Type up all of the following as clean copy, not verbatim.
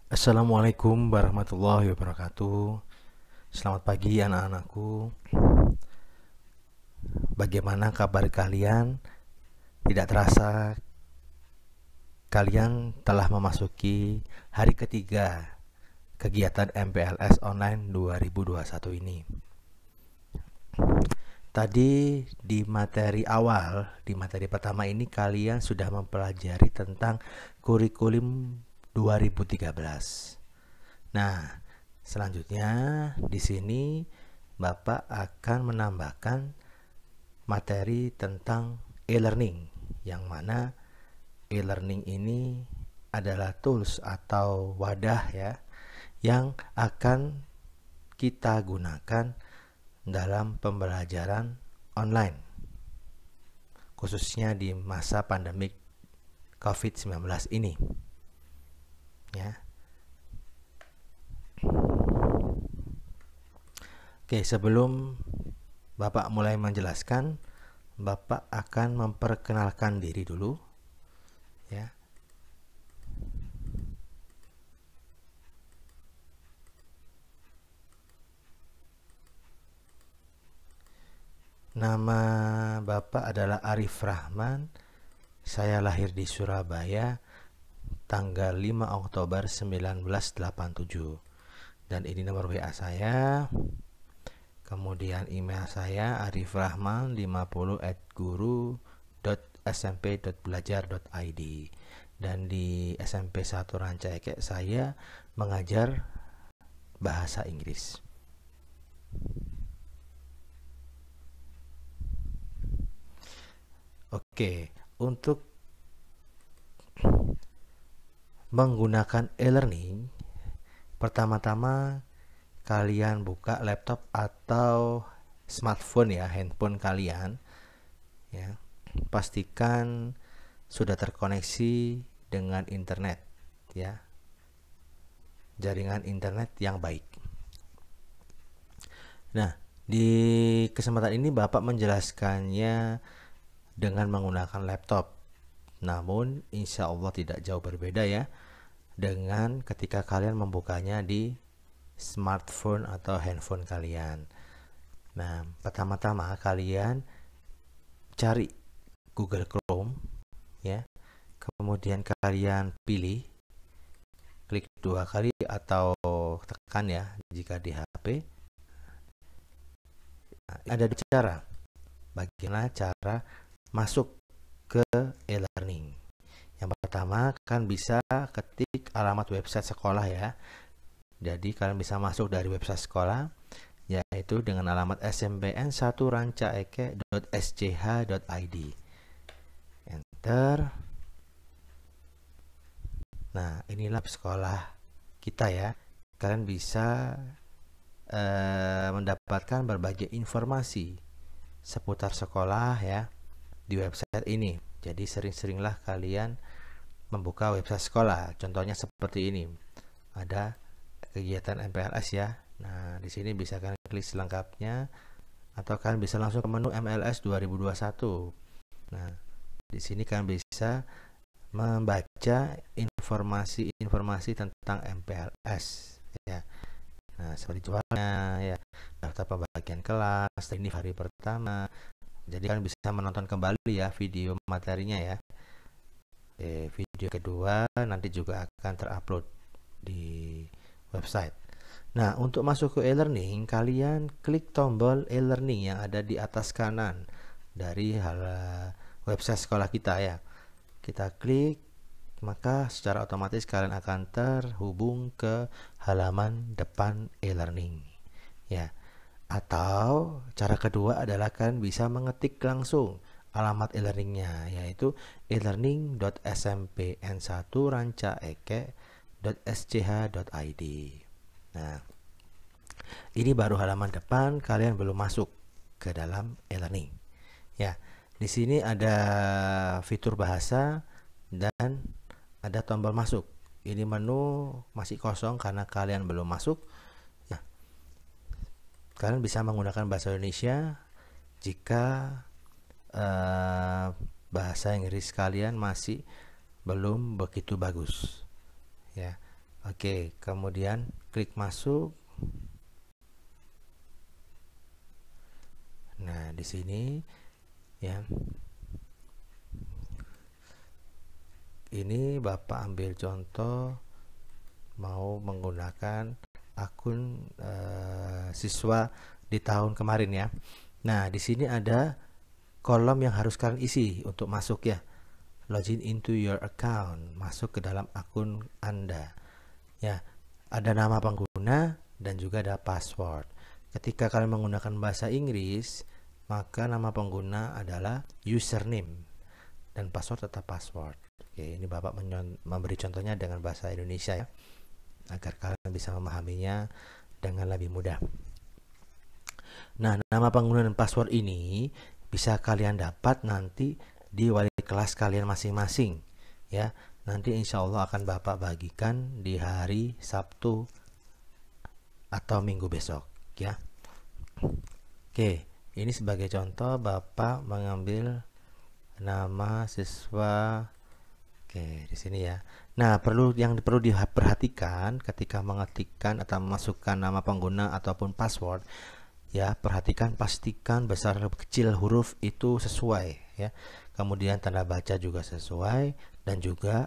Assalamualaikum warahmatullahi wabarakatuh. Selamat pagi anak-anakku. Bagaimana kabar kalian? Tidak terasa kalian telah memasuki hari ketiga kegiatan MPLS Online 2021 ini. Tadi di materi awal, di materi pertama ini kalian sudah mempelajari tentang kurikulum 2013. Nah, selanjutnya di sini Bapak akan menambahkan materi tentang e-learning, yang mana e-learning ini adalah tools atau wadah ya yang akan kita gunakan dalam pembelajaran online, khususnya di masa pandemik COVID-19 ini. Ya. Oke, sebelum Bapak mulai menjelaskan, Bapak akan memperkenalkan diri dulu, ya. Nama Bapak adalah Arif Rahman. Saya lahir di Surabaya tanggal 5 Oktober 1987. Dan ini nomor WA saya. Kemudian email saya arifrahman50@guru.smp.belajar.id. Dan di SMP 1 Ranca Ekek saya mengajar bahasa Inggris. Oke, untuk menggunakan e-learning, pertama-tama kalian buka laptop atau smartphone ya, handphone kalian ya. Pastikan sudah terkoneksi dengan internet ya, jaringan internet yang baik. Nah, di kesempatan ini Bapak menjelaskannya dengan menggunakan laptop, namun insya Allah tidak jauh berbeda ya dengan ketika kalian membukanya di smartphone atau handphone kalian. Nah, pertama-tama kalian cari Google Chrome ya. Kemudian kalian pilih, klik 2 kali atau tekan ya jika di HP. Nah, ada dua cara. Bagaimana cara masuk ke e-learning? Yang pertama kan bisa ketik alamat website sekolah ya. Jadi kalian bisa masuk dari website sekolah, yaitu dengan alamat smpn1rancaeke.sch.id. Enter. Nah, inilah sekolah kita ya. Kalian bisa mendapatkan berbagai informasi seputar sekolah ya di website ini. Jadi sering-seringlah kalian membuka website sekolah. Contohnya seperti ini. Ada kegiatan MPLS ya. Nah, di sini bisa kalian klik selengkapnya atau kalian bisa langsung ke menu MLS 2021. Nah, di sini kalian bisa membaca informasi-informasi tentang MPLS ya. Nah, seperti jadwalnya ya, daftar pembagian kelas, teknik hari pertama. Jadi kalian bisa menonton kembali ya video materinya ya. Video kedua nanti juga akan terupload di website. Nah, untuk masuk ke e-learning, kalian klik tombol e-learning yang ada di atas kanan dari website sekolah kita ya. Kita klik, maka secara otomatis kalian akan terhubung ke halaman depan e-learning ya. Atau cara kedua adalah kalian bisa mengetik langsung alamat e-learningnya, yaitu e-learning.smp1rancaeke.sch.id. Nah, ini baru halaman depan, kalian belum masuk ke dalam e-learning ya. Di sini ada fitur bahasa dan ada tombol masuk. Ini menu masih kosong karena kalian belum masuk ya. Kalian bisa menggunakan bahasa Indonesia jika bahasa Inggris kalian masih belum begitu bagus ya. Oke, kemudian klik masuk. Nah, di sini ya. Ini Bapak ambil contoh mau menggunakan akun siswa di tahun kemarin ya. Nah, di sini ada kolom yang harus kalian isi untuk masuk ya. Login into your account, masuk ke dalam akun Anda. Ya, ada nama pengguna dan juga ada password. Ketika kalian menggunakan bahasa Inggris, maka nama pengguna adalah username dan password tetap password. Oke, ini Bapak memberi contohnya dengan bahasa Indonesia ya, agar kalian bisa memahaminya dengan lebih mudah. Nah, nama pengguna dan password ini bisa kalian dapat nanti di wali kelas kalian masing-masing ya. Nanti insya Allah akan Bapak bagikan di hari Sabtu atau Minggu besok ya. Oke, ini sebagai contoh Bapak mengambil nama siswa. Oke, di sini ya. Nah, yang perlu diperhatikan ketika mengetikkan atau memasukkan nama pengguna ataupun password ya, pastikan besar kecil huruf itu sesuai ya. Kemudian tanda baca juga sesuai dan juga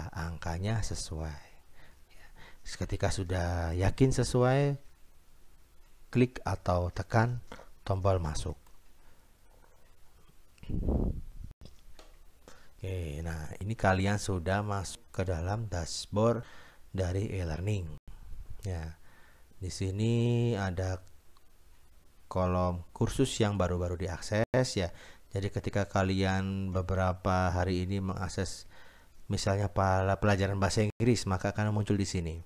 angkanya sesuai. Ketika sudah yakin sesuai, klik atau tekan tombol masuk. Oke, nah ini kalian sudah masuk ke dalam dashboard dari e-learning. Ya, di sini ada kolom kursus yang baru-baru diakses ya. Jadi ketika kalian beberapa hari ini mengakses misalnya pelajaran bahasa Inggris, maka akan muncul di sini.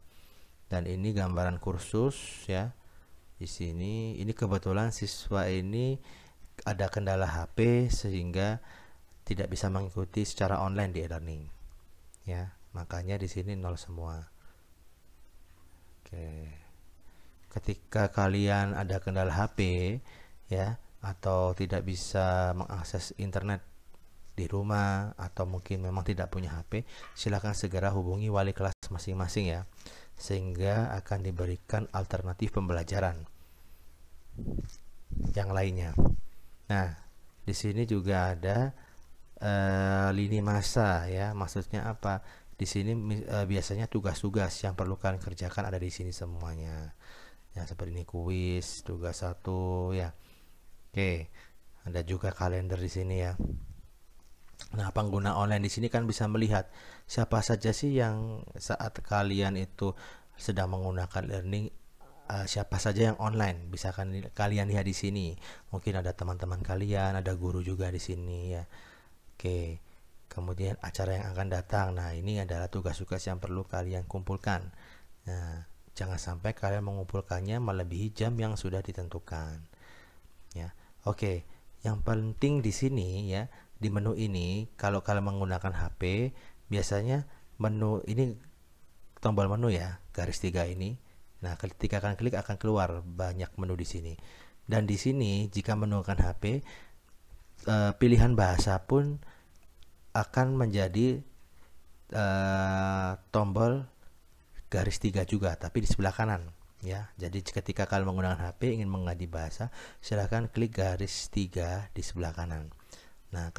Dan ini gambaran kursus ya. Di sini ini kebetulan siswa ini ada kendala HP sehingga tidak bisa mengikuti secara online di e-learning. Ya, makanya di sini 0 semua. Oke. Ketika kalian ada kendala HP ya, atau tidak bisa mengakses internet di rumah atau mungkin memang tidak punya HP, silakan segera hubungi wali kelas masing-masing ya, sehingga akan diberikan alternatif pembelajaran yang lainnya. Nah, di sini juga ada lini masa ya. Maksudnya apa? Di sini biasanya tugas-tugas yang perlu kalian kerjakan ada di sini semuanya. Ya, seperti ini kuis, tugas 1 ya. Oke, ada juga kalender di sini ya. Nah, pengguna online di sini kan bisa melihat siapa saja sih yang saat kalian itu sedang menggunakan learning, siapa saja yang online. Bisa kan kalian lihat di sini. Mungkin ada teman-teman kalian, ada guru juga di sini ya. Oke. Kemudian acara yang akan datang. Nah, ini adalah tugas-tugas yang perlu kalian kumpulkan. Nah, jangan sampai kalian mengumpulkannya melebihi jam yang sudah ditentukan. Ya. Oke, yang penting di sini ya, di menu ini kalau kalian menggunakan HP, biasanya menu ini tombol menu ya, garis 3 ini. Nah, ketika kalian klik akan keluar banyak menu di sini. Dan di sini jika menggunakan HP, pilihan bahasa pun akan menjadi tombol garis 3 juga, tapi di sebelah kanan. Ya, jadi ketika kalian menggunakan HP ingin mengganti bahasa, silahkan klik garis 3 di sebelah kanan. Nah,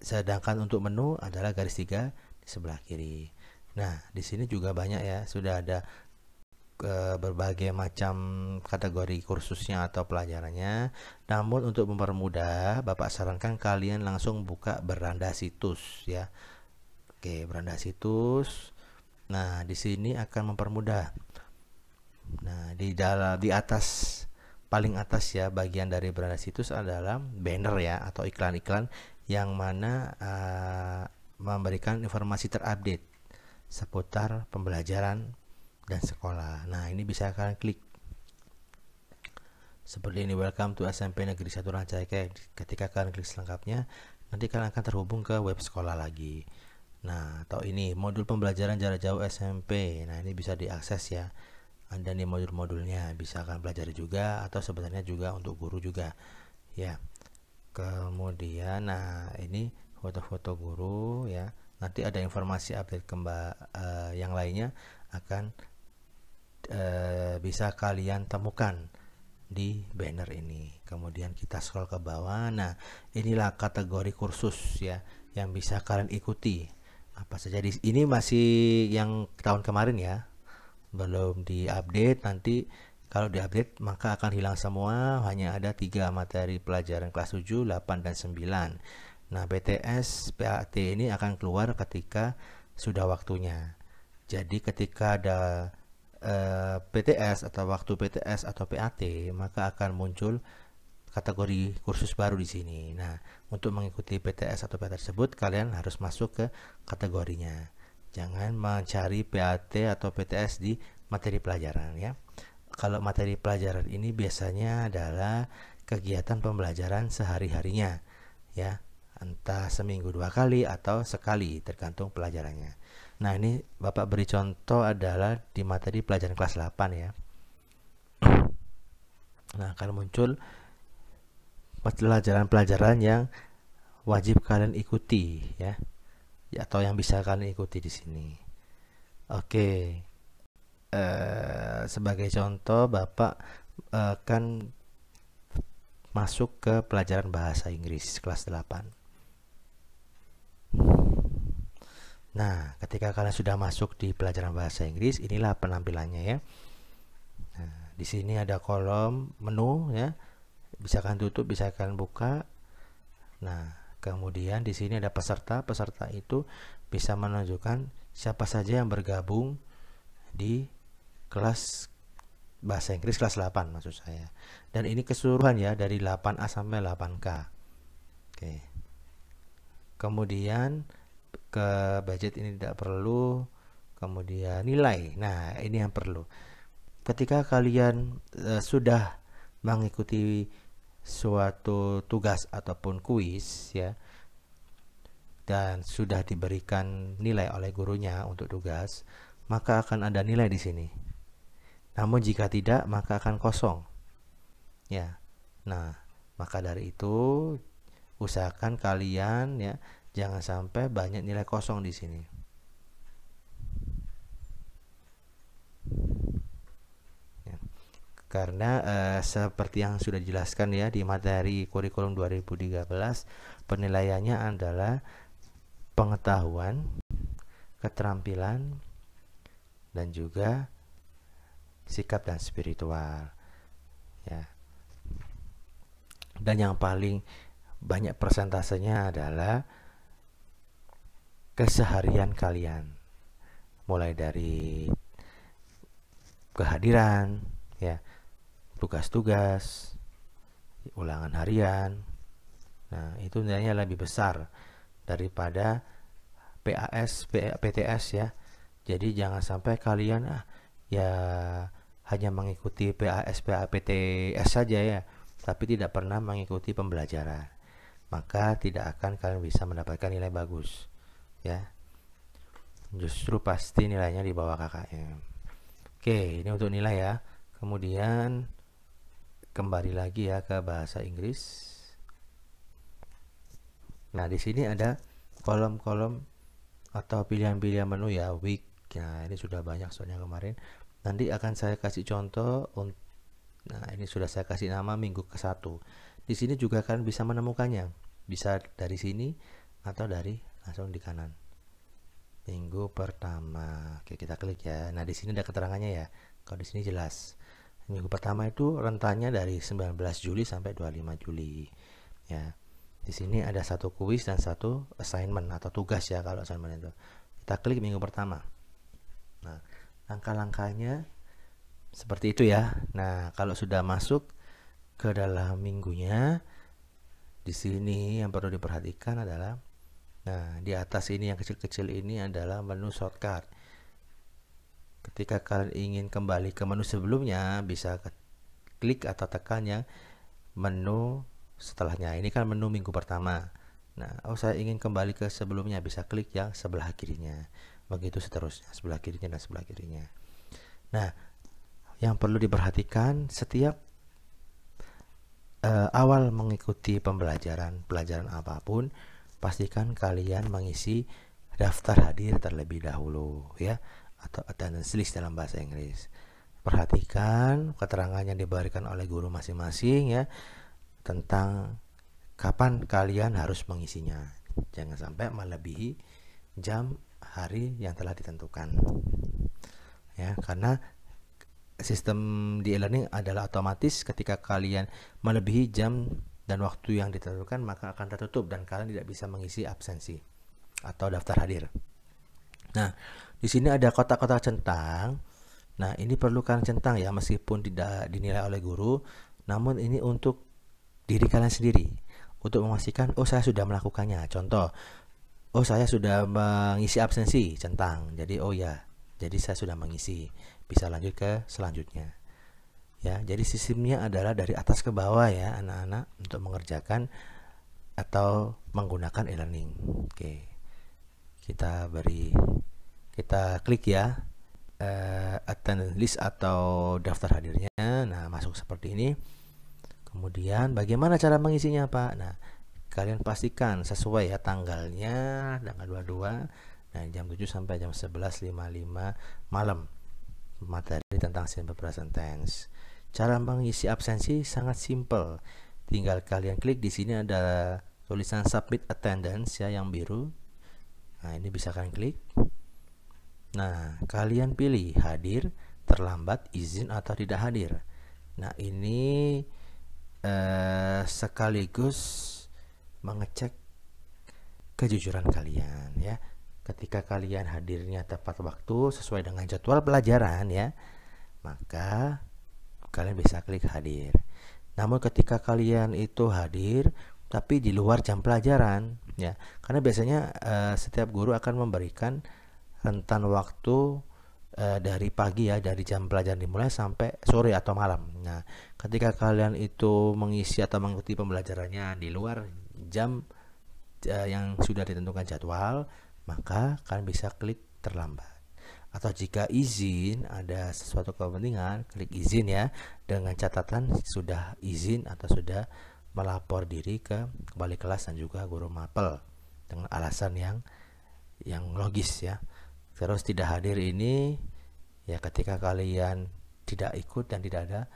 sedangkan untuk menu adalah garis 3 di sebelah kiri. Nah, di sini juga banyak ya, sudah ada berbagai macam kategori kursusnya atau pelajarannya. Namun untuk mempermudah, Bapak sarankan kalian langsung buka beranda situs ya. Oke, beranda situs. Nah, di sini akan mempermudah. Nah, di atas, paling atas ya, bagian dari beranda situs adalah banner ya, atau iklan-iklan yang mana memberikan informasi terupdate seputar pembelajaran dan sekolah. Nah, ini bisa kalian klik. Seperti ini, welcome to SMP Negeri 1 Rancaikek. Ketika kalian klik selengkapnya, nanti kalian akan terhubung ke web sekolah lagi. Nah, atau ini modul pembelajaran jarak jauh SMP. Nah, ini bisa diakses ya. Ada nih modul-modulnya, bisa kalian pelajari juga atau sebenarnya juga untuk guru juga. Ya. Kemudian nah, ini foto-foto guru ya. Nanti ada informasi update yang lainnya akan bisa kalian temukan di banner ini. Kemudian kita scroll ke bawah. Nah, inilah kategori kursus ya yang bisa kalian ikuti. Apa saja ini masih yang tahun kemarin ya. Belum diupdate. Nanti kalau diupdate maka akan hilang semua. Hanya ada 3 materi pelajaran kelas 7, 8 dan 9. Nah, PTS, PAT ini akan keluar ketika sudah waktunya. Jadi ketika ada PTS atau waktu PTS atau PAT, maka akan muncul kategori kursus baru di sini. Nah, untuk mengikuti PTS atau PAT tersebut, kalian harus masuk ke kategorinya. Jangan mencari PAT atau PTS di materi pelajaran ya. Kalau materi pelajaran ini biasanya adalah kegiatan pembelajaran sehari-harinya ya, entah seminggu 2 kali atau sekali tergantung pelajarannya. Nah, ini Bapak beri contoh adalah di materi pelajaran kelas 8 ya. Nah, akan muncul pelajaran-pelajaran yang wajib kalian ikuti ya, atau yang bisa kalian ikuti di sini. Oke, sebagai contoh Bapak akan masuk ke pelajaran bahasa Inggris kelas 8. Nah, ketika kalian sudah masuk di pelajaran bahasa Inggris, inilah penampilannya ya. Nah, di sini ada kolom menu ya. Bisa kalian tutup, bisa kalian buka. Nah, kemudian di sini ada peserta. Peserta itu bisa menunjukkan siapa saja yang bergabung di kelas bahasa Inggris kelas 8 maksud saya. Dan ini keseluruhan ya, dari 8A sampai 8K. Oke. Kemudian ke budget ini tidak perlu. Kemudian nilai. Nah, ini yang perlu. Ketika kalian sudah mengikuti suatu tugas ataupun kuis ya, dan sudah diberikan nilai oleh gurunya untuk tugas, maka akan ada nilai di sini. Namun jika tidak, maka akan kosong. Ya. Nah, maka dari itu usahakan kalian ya jangan sampai banyak nilai kosong di sini. Ya. Karena seperti yang sudah dijelaskan ya di materi kurikulum 2013, penilaiannya adalah pengetahuan, keterampilan, dan juga sikap dan spiritual. Ya. Dan yang paling banyak persentasenya adalah keseharian kalian, mulai dari kehadiran ya, tugas-tugas, ulangan harian. Nah, itu nilainya lebih besar daripada PAS, PTS ya. Jadi jangan sampai kalian ya hanya mengikuti PAS, PTS saja ya, tapi tidak pernah mengikuti pembelajaran. Maka tidak akan kalian bisa mendapatkan nilai bagus ya. Justru pasti nilainya di bawah KKM. Oke, ini untuk nilai ya. Kemudian kembali lagi ya ke bahasa Inggris. Nah, di sini ada kolom-kolom atau pilihan-pilihan menu ya, week. Nah, ini sudah banyak soalnya kemarin. Nanti akan saya kasih contoh. Nah, ini sudah saya kasih nama minggu ke-1. Di sini juga kalian bisa menemukannya. Bisa dari sini atau dari langsung di kanan. Minggu pertama. Oke, kita klik ya. Nah, di sini ada keterangannya ya. Kalau di sini jelas. Minggu pertama itu rentannya dari 19 Juli sampai 25 Juli. Ya. Di sini ada satu kuis dan satu assignment atau tugas ya kalau assignment itu. Kita klik minggu pertama. Nah, langkah-langkahnya seperti itu ya. Nah, kalau sudah masuk ke dalam minggunya, di sini yang perlu diperhatikan adalah, nah, di atas ini yang kecil-kecil ini adalah menu shortcut. Ketika kalian ingin kembali ke menu sebelumnya, bisa klik atau tekan yang menu setelahnya. Ini kan menu minggu pertama. Nah, saya ingin kembali ke sebelumnya, bisa klik yang sebelah kirinya. Begitu seterusnya, sebelah kirinya dan sebelah kirinya. Nah, yang perlu diperhatikan setiap awal mengikuti pelajaran apapun, pastikan kalian mengisi daftar hadir terlebih dahulu ya, atau attendance list dalam bahasa Inggris. Perhatikan keterangan yang diberikan oleh guru masing-masing ya tentang kapan kalian harus mengisinya. Jangan sampai melebihi jam hari yang telah ditentukan. Ya, karena sistem di e-learning adalah otomatis. Ketika kalian melebihi jam dan waktu yang ditentukan, maka akan tertutup dan kalian tidak bisa mengisi absensi atau daftar hadir. Nah, di sini ada kotak-kotak centang. Nah, ini perlu kalian centang ya, meskipun tidak dinilai oleh guru, namun ini untuk diri kalian sendiri, untuk memastikan, oh saya sudah melakukannya. Contoh, oh saya sudah mengisi absensi, centang. Jadi oh ya, jadi saya sudah mengisi. Bisa lanjut ke selanjutnya. Ya, jadi sistemnya adalah dari atas ke bawah ya, anak-anak, untuk mengerjakan atau menggunakan e-learning. Oke. Kita klik ya. Attendance list atau daftar hadirnya. Nah, masuk seperti ini. Kemudian bagaimana cara mengisinya, Pak? Nah, kalian pastikan sesuai ya tanggalnya, tanggal 22, nah jam 7 sampai jam 11.55 malam. Materi tentang simple present tense. Cara mengisi absensi sangat simple. Tinggal kalian klik di sini ada tulisan submit attendance ya yang biru. Nah, ini bisa kalian klik. Nah, kalian pilih hadir, terlambat, izin atau tidak hadir. Nah, ini sekaligus mengecek kejujuran kalian ya. Ketika kalian hadirnya tepat waktu sesuai dengan jadwal pelajaran ya, maka kalian bisa klik hadir. Namun ketika kalian itu hadir tapi di luar jam pelajaran ya, karena biasanya setiap guru akan memberikan rentan waktu dari pagi ya, dari jam pelajaran dimulai sampai sore atau malam. Nah, ketika kalian itu mengisi atau mengikuti pembelajarannya di luar jam yang sudah ditentukan jadwal, maka kalian bisa klik terlambat. Atau jika izin, ada sesuatu kepentingan, klik izin ya, dengan catatan sudah izin atau sudah melapor diri ke wali kelas dan juga guru mapel dengan alasan yang logis ya. Terus tidak hadir ini ya ketika kalian tidak ikut dan tidak ada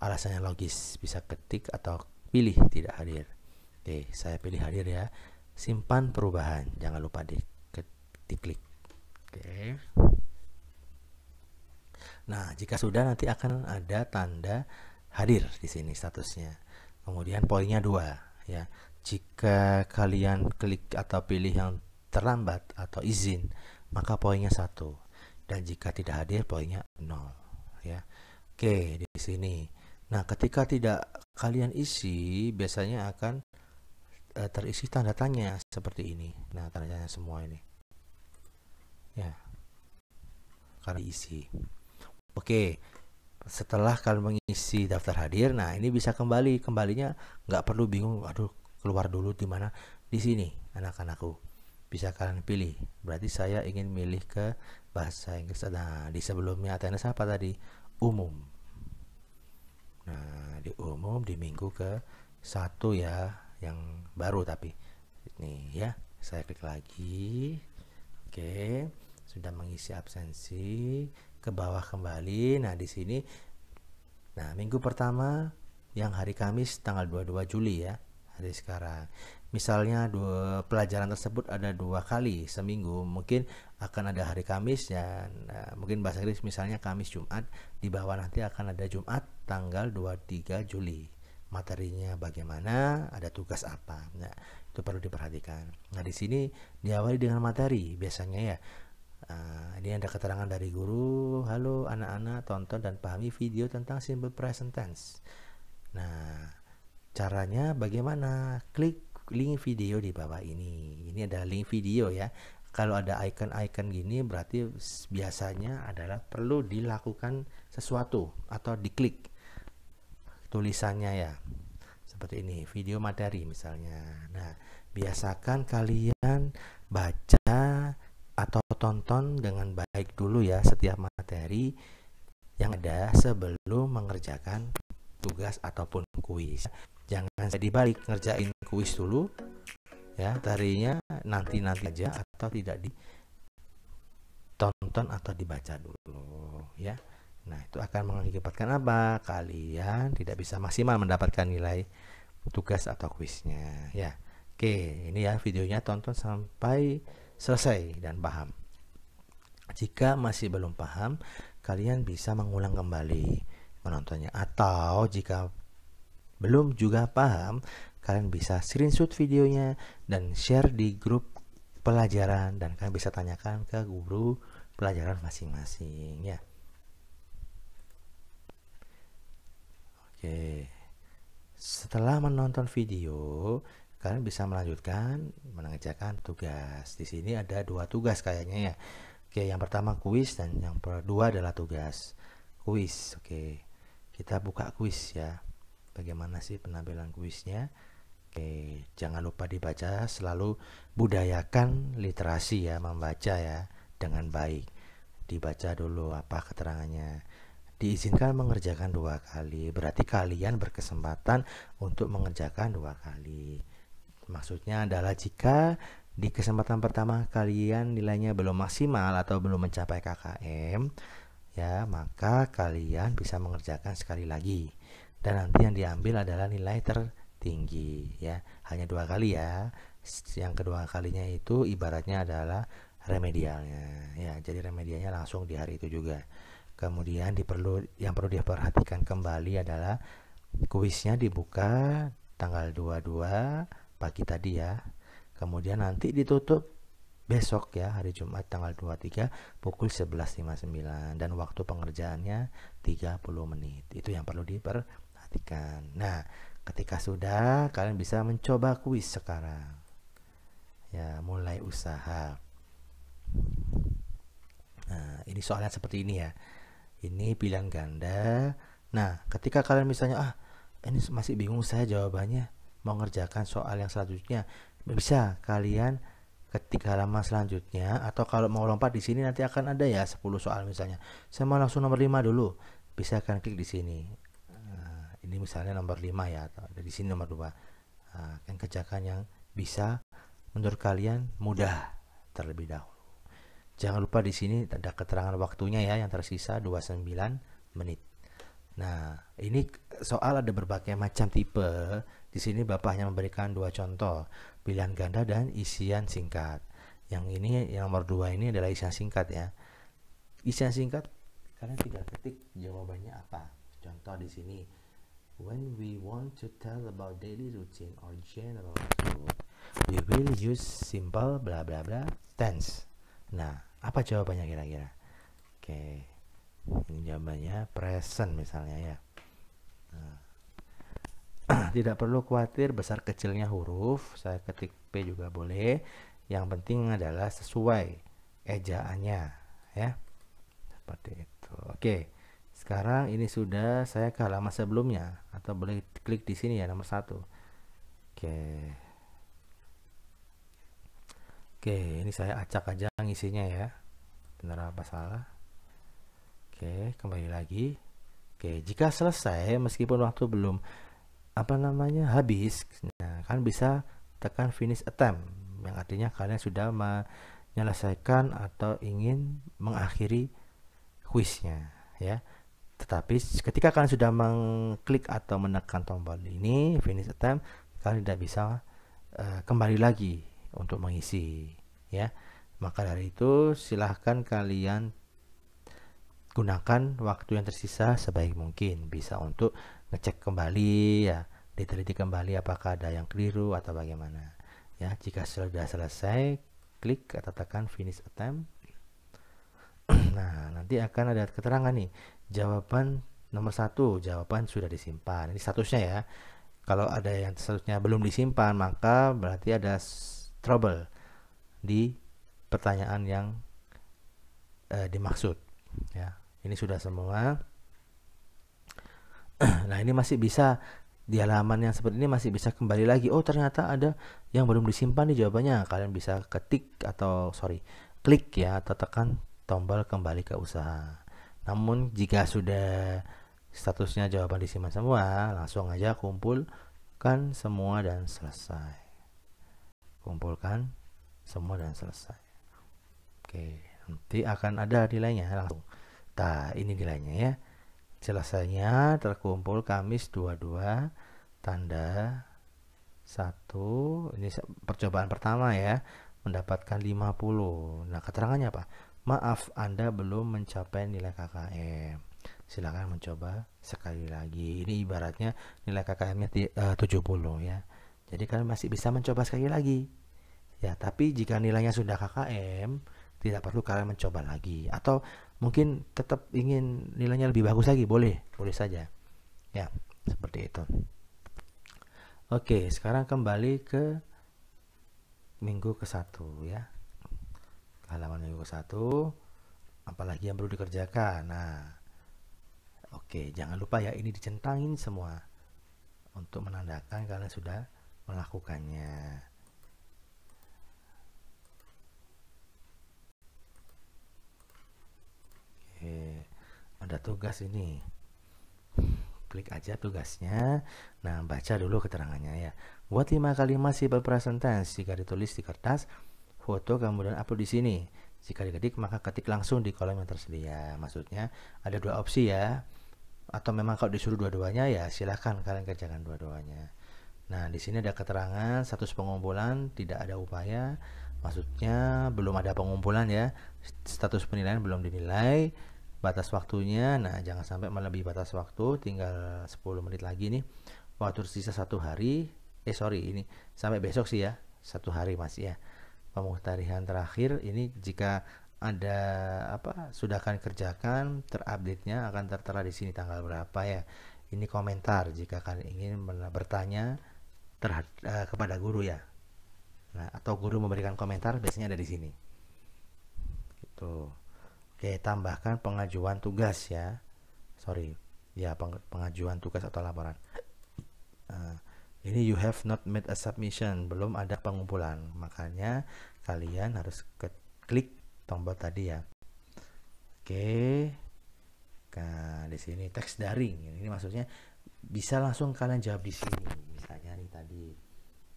alasan yang logis, bisa ketik atau pilih tidak hadir. Oke, saya pilih hadir ya. Simpan perubahan, jangan lupa diklik. Oke. Nah, jika sudah nanti akan ada tanda hadir di sini statusnya. Kemudian poinnya 2 ya. Jika kalian klik atau pilih yang terlambat atau izin, maka poinnya 1, dan jika tidak hadir poinnya 0 ya. Oke, di sini. Nah, ketika tidak kalian isi, biasanya akan terisi tanda tanya seperti ini. Nah, tanda tanya semua ini ya, karena isi. Oke, setelah kalian mengisi daftar hadir, nah ini bisa kembalinya nggak perlu bingung, aduh keluar dulu di mana. Di sini anak-anakku bisa kalian pilih. Berarti saya ingin milih ke bahasa Inggris. Nah, di sebelumnya attendance apa tadi? Umum. Nah, di umum di minggu ke 1 ya, yang baru tapi ini ya. Saya klik lagi. Oke, sudah mengisi absensi, ke bawah kembali. Nah, di sini nah, minggu pertama yang hari Kamis tanggal 22 Juli ya. Hari sekarang. Misalnya pelajaran tersebut ada 2 kali seminggu, mungkin akan ada hari Kamis dan mungkin bahasa Inggris misalnya Kamis Jumat, di bawah nanti akan ada Jumat tanggal 23 Juli. Materinya bagaimana, ada tugas apa. Nah, itu perlu diperhatikan. Nah, di sini diawali dengan materi biasanya ya. Ini ada keterangan dari guru, halo anak-anak, tonton dan pahami video tentang simple present tense. Nah, caranya bagaimana? Klik link video di bawah ini. Ini adalah link video ya. Kalau ada icon-icon gini berarti biasanya adalah perlu dilakukan sesuatu atau diklik tulisannya ya. Seperti ini, video materi misalnya. Nah, biasakan kalian baca atau tonton dengan baik dulu ya setiap materi yang ada sebelum mengerjakan tugas ataupun kuis. Jangan dibalik ngerjain kuis dulu ya, tarinya nanti aja atau tidak ditonton atau dibaca dulu ya. Nah, itu akan mengakibatkan apa? Kalian tidak bisa maksimal mendapatkan nilai tugas atau kuisnya ya. Oke, ini ya videonya, tonton sampai selesai dan paham. Jika masih belum paham, kalian bisa mengulang kembali menontonnya, atau jika belum juga paham, kalian bisa screenshot videonya dan share di grup pelajaran, dan kalian bisa tanyakan ke guru pelajaran masing-masing ya. Oke, setelah menonton video, kalian bisa melanjutkan mengerjakan tugas. Di sini ada 2 tugas kayaknya ya. Oke, yang pertama kuis dan yang kedua adalah tugas. Kuis. Oke, kita buka kuis ya. Bagaimana sih penampilan kuisnya? Oke, jangan lupa dibaca, selalu budayakan literasi ya, membaca ya dengan baik. Dibaca dulu apa keterangannya. Diizinkan mengerjakan 2 kali, berarti kalian berkesempatan untuk mengerjakan 2 kali. Maksudnya adalah jika di kesempatan pertama kalian nilainya belum maksimal atau belum mencapai KKM ya, maka kalian bisa mengerjakan sekali lagi, dan nanti yang diambil adalah nilai tertinggi ya, hanya 2 kali ya. Yang kedua kalinya itu ibaratnya adalah remedialnya ya, jadi remedialnya langsung di hari itu juga. Kemudian yang perlu diperhatikan kembali adalah kuisnya dibuka tanggal 22 pagi tadi ya. Kemudian nanti ditutup besok ya, hari Jumat tanggal 23 pukul 11.59, dan waktu pengerjaannya 30 menit. Itu yang perlu diperhatikan. Nah, ketika sudah, kalian bisa mencoba kuis sekarang. Ya, mulai usaha. Nah, ini soalnya seperti ini ya. Ini pilihan ganda. Nah, ketika kalian misalnya ini masih bingung saya jawabannya, mau ngerjakan soal yang selanjutnya, bisa kalian ketik halaman selanjutnya, atau kalau mau lompat di sini nanti akan ada ya 10 soal misalnya. Saya mau langsung nomor 5 dulu. Bisa kalian klik di sini. Nah, ini misalnya nomor 5 ya, atau di sini nomor 2. Nah, kan kerjakan yang bisa menurut kalian mudah terlebih dahulu. Jangan lupa di sini ada keterangan waktunya ya, yang tersisa 29 menit. Nah, ini soal ada berbagai macam tipe. Di sini Bapak hanya memberikan 2 contoh, pilihan ganda dan isian singkat. Yang ini, yang nomor 2 ini adalah isian singkat ya. Isian singkat kalian tinggal ketik jawabannya apa. Contoh di sini, when we want to tell about daily routine or general truth, we will use simple bla bla bla tense. Nah, apa jawabannya kira-kira? Oke, ini jawabannya present misalnya ya. Nah, tidak perlu khawatir besar kecilnya huruf, saya ketik P juga boleh. Yang penting adalah sesuai ejaannya ya, seperti itu. Oke, sekarang ini sudah, saya ke halaman sebelumnya, atau boleh klik di sini ya, nomor 1. Oke, ini saya acak aja ngisinya ya, benar apa salah. Oke, kembali lagi. Oke, jika selesai meskipun waktu belum habis, nah kan bisa tekan finish attempt, yang artinya kalian sudah menyelesaikan atau ingin mengakhiri kuisnya ya. Tetapi ketika kalian sudah mengklik atau menekan tombol ini finish attempt, kalian tidak bisa kembali lagi untuk mengisi ya. Maka dari itu silahkan kalian gunakan waktu yang tersisa sebaik mungkin, bisa untuk ngecek kembali ya, diteliti kembali apakah ada yang keliru atau bagaimana ya. Jika sudah selesai, klik atau tekan finish attempt. Nah, nanti akan ada keterangan nih, jawaban nomor 1, jawaban sudah disimpan. Ini statusnya ya. Kalau ada yang statusnya belum disimpan, maka berarti ada trouble di pertanyaan yang dimaksud ya. Ini sudah semua. Nah, ini masih bisa di halaman yang seperti ini, masih bisa kembali lagi. Oh, ternyata ada yang belum disimpan di jawabannya. Kalian bisa klik ya, atau tekan tombol kembali ke usaha. Namun jika sudah statusnya jawaban disimpan semua, langsung aja kumpulkan semua dan selesai. Kumpulkan semua dan selesai. Oke, nanti akan ada nilainya langsung. Nah, ini nilainya ya. Selesainya terkumpul Kamis 22 tanda 1. Ini percobaan pertama ya. Mendapatkan 50. Nah, keterangannya apa? Maaf, Anda belum mencapai nilai KKM. Silakan mencoba sekali lagi. Ini ibaratnya nilai KKM-nya 70 ya. Jadi kalian masih bisa mencoba sekali lagi. Ya, tapi jika nilainya sudah KKM, tidak perlu kalian mencoba lagi. Atau mungkin tetap ingin nilainya lebih bagus lagi, boleh, boleh saja. Ya, seperti itu. Oke, sekarang kembali ke minggu ke-1 ya. Halaman minggu ke-1, apalagi yang perlu dikerjakan. Nah, oke, jangan lupa ya, ini dicentangin semua untuk menandakan kalian sudah melakukannya. Oke, ada tugas ini. Klik aja tugasnya. Nah, baca dulu keterangannya ya. Buat 5 kalimat simple present tense. Jika ditulis di kertas, foto kemudian upload di sini. Jika diketik, maka ketik langsung di kolom yang tersedia. Maksudnya ada dua opsi ya. Atau memang kalau disuruh dua-duanya ya silahkan kalian kerjakan dua-duanya. Nah, di sini ada keterangan status pengumpulan tidak ada upaya. Maksudnya belum ada pengumpulan ya. Status penilaian belum dinilai. Batas waktunya, nah jangan sampai melebihi batas waktu, tinggal 10 menit lagi nih. Waktu tersisa 1 hari. Ini sampai besok sih ya. 1 hari masih ya. Pemuktarian terakhir ini jika ada sudah akan kerjakan, terupdate-nya akan tertera di sini tanggal berapa ya. Ini komentar jika kalian ingin bertanya kepada guru ya. Nah, atau guru memberikan komentar biasanya ada di sini. Gitu. Oke, tambahkan pengajuan tugas ya. Pengajuan tugas atau laporan. Ini you have not made a submission, belum ada pengumpulan. Makanya kalian harus klik tombol tadi ya. Oke. Nah, di sini teks daring. Ini maksudnya bisa langsung kalian jawab di sini. Misalnya nih tadi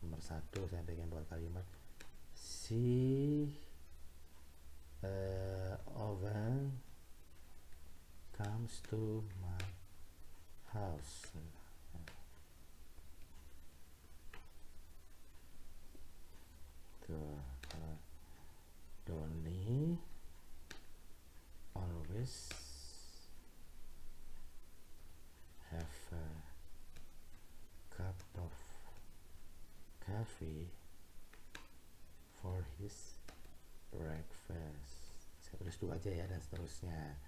nomor 1 saya bikin buat kalimat oven comes to my house. Donny always have a cup of coffee for his breakfast. Saya tulis dulu aja ya dan seterusnya.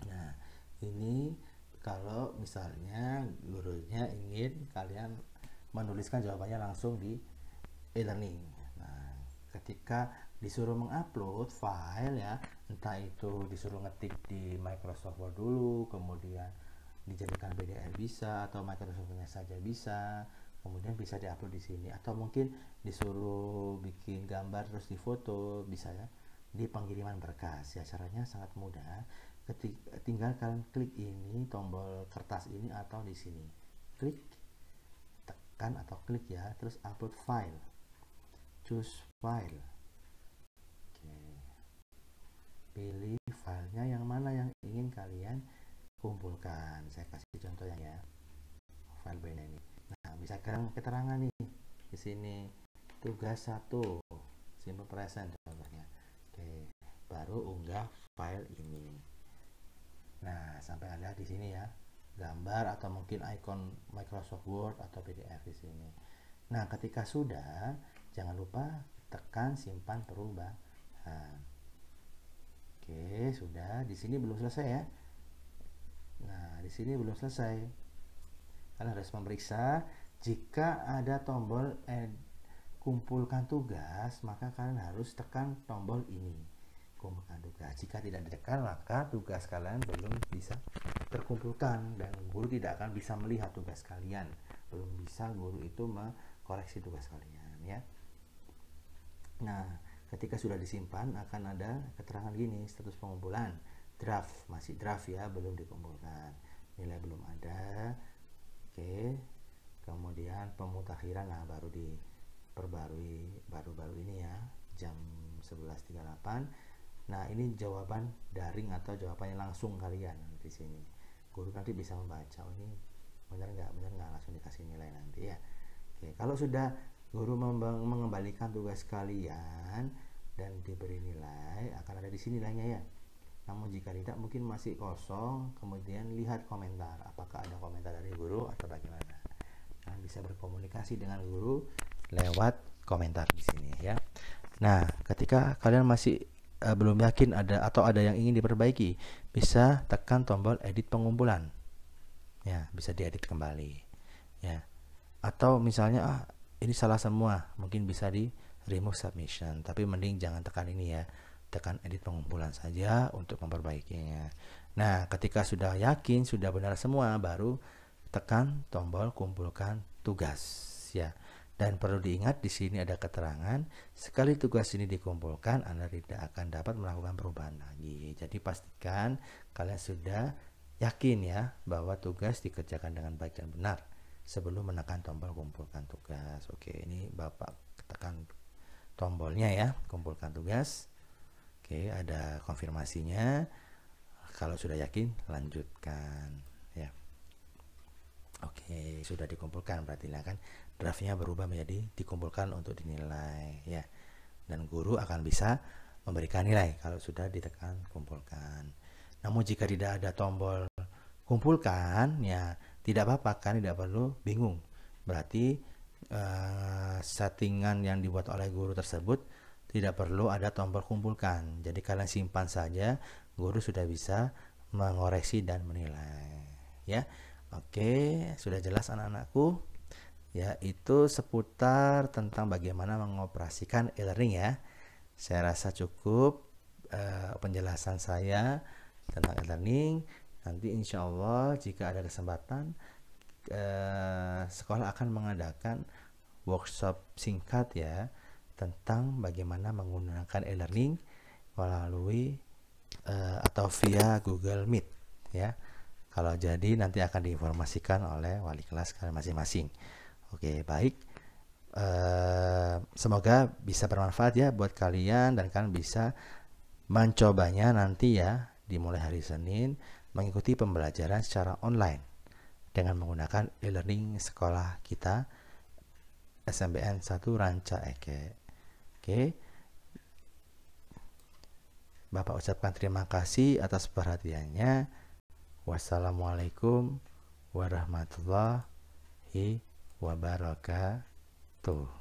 Nah, ini kalau misalnya gurunya ingin kalian menuliskan jawabannya langsung di e-learning. Nah, ketika disuruh mengupload file ya, entah itu disuruh ngetik di Microsoft Word dulu, kemudian dijadikan PDF bisa, atau Microsoft-nya saja bisa, kemudian bisa diupload di sini, atau mungkin disuruh bikin gambar terus difoto bisa ya di pengiriman berkas ya. Caranya sangat mudah. Tinggal kalian klik ini tombol kertas ini atau di sini, klik, tekan atau klik ya, terus upload file, choose file. Oke, pilih filenya yang mana yang ingin kalian kumpulkan. Saya kasih contohnya ya, file band ini. Nah, misalkan keterangan nih di sini tugas 1 simple present contohnya. Oke, baru unggah file ini. Nah, sampai ada di sini ya gambar atau mungkin icon Microsoft Word atau PDF di sini. Nah, ketika sudah, jangan lupa tekan simpan perubahan. Oke, sudah. Di sini belum selesai ya. Nah, di sini belum selesai. Kalian harus memeriksa jika ada tombol kumpulkan tugas, maka kalian harus tekan tombol ini, kumpulkan tugas. Jika tidak ditekan, maka tugas kalian belum bisa terkumpulkan dan guru tidak akan bisa melihat tugas kalian. Belum bisa guru itu mengkoreksi tugas kalian ya. Nah, ketika sudah disimpan akan ada keterangan gini, status pengumpulan draft, masih draft ya, belum dikumpulkan, nilai belum ada. Oke, kemudian pemutakhiran, nah baru diperbarui baru-baru ini ya, jam 11.38. Nah, ini jawaban daring atau jawabannya langsung kalian di sini. Guru nanti bisa membaca, oh ini benar nggak, langsung dikasih nilai nanti ya. Oke, kalau sudah guru mengembalikan tugas kalian dan diberi nilai, akan ada di sini nilainya ya. Namun jika tidak, mungkin masih kosong, kemudian lihat komentar, apakah ada komentar dari guru atau bagaimana. Kalian bisa berkomunikasi dengan guru lewat komentar di sini ya. Nah, ketika kalian masih belum yakin ada atau ada yang ingin diperbaiki, bisa tekan tombol edit pengumpulan. Ya, bisa diedit kembali. Ya. Atau misalnya ini salah semua, mungkin bisa di remove submission, tapi mending jangan tekan ini ya. Tekan edit pengumpulan saja untuk memperbaikinya. Nah, ketika sudah yakin sudah benar semua, baru tekan tombol kumpulkan tugas ya. Dan perlu diingat di sini ada keterangan, sekali tugas ini dikumpulkan Anda tidak akan dapat melakukan perubahan lagi. Jadi pastikan kalian sudah yakin ya bahwa tugas dikerjakan dengan baik dan benar sebelum menekan tombol kumpulkan tugas. Oke, ini Bapak tekan tombolnya ya, kumpulkan tugas. Oke, ada konfirmasinya. Kalau sudah yakin, lanjutkan ya. Oke, sudah dikumpulkan, berarti kan draftnya berubah menjadi dikumpulkan untuk dinilai ya. Dan guru akan bisa memberikan nilai kalau sudah ditekan kumpulkan. Namun jika tidak ada tombol kumpulkan ya, tidak apa-apa, kan tidak perlu bingung. Berarti settingan yang dibuat oleh guru tersebut tidak perlu ada tombol kumpulkan. Jadi kalian simpan saja, guru sudah bisa mengoreksi dan menilai ya. Oke, sudah jelas anak-anakku ya, itu seputar tentang bagaimana mengoperasikan e-learning ya. Saya rasa cukup penjelasan saya tentang e-learning. Nanti insya Allah jika ada kesempatan sekolah akan mengadakan workshop singkat ya tentang bagaimana menggunakan e-learning melalui atau via Google Meet ya. Kalau jadi nanti akan diinformasikan oleh wali kelas kalian masing-masing. Oke, baik. Semoga bisa bermanfaat ya buat kalian dan kalian bisa mencobanya nanti ya dimulai hari Senin, mengikuti pembelajaran secara online dengan menggunakan e-learning sekolah kita SMBN 1 Ranca Eke. Oke. Bapak ucapkan terima kasih atas perhatiannya. Wassalamualaikum warahmatullahi wabarakatuh.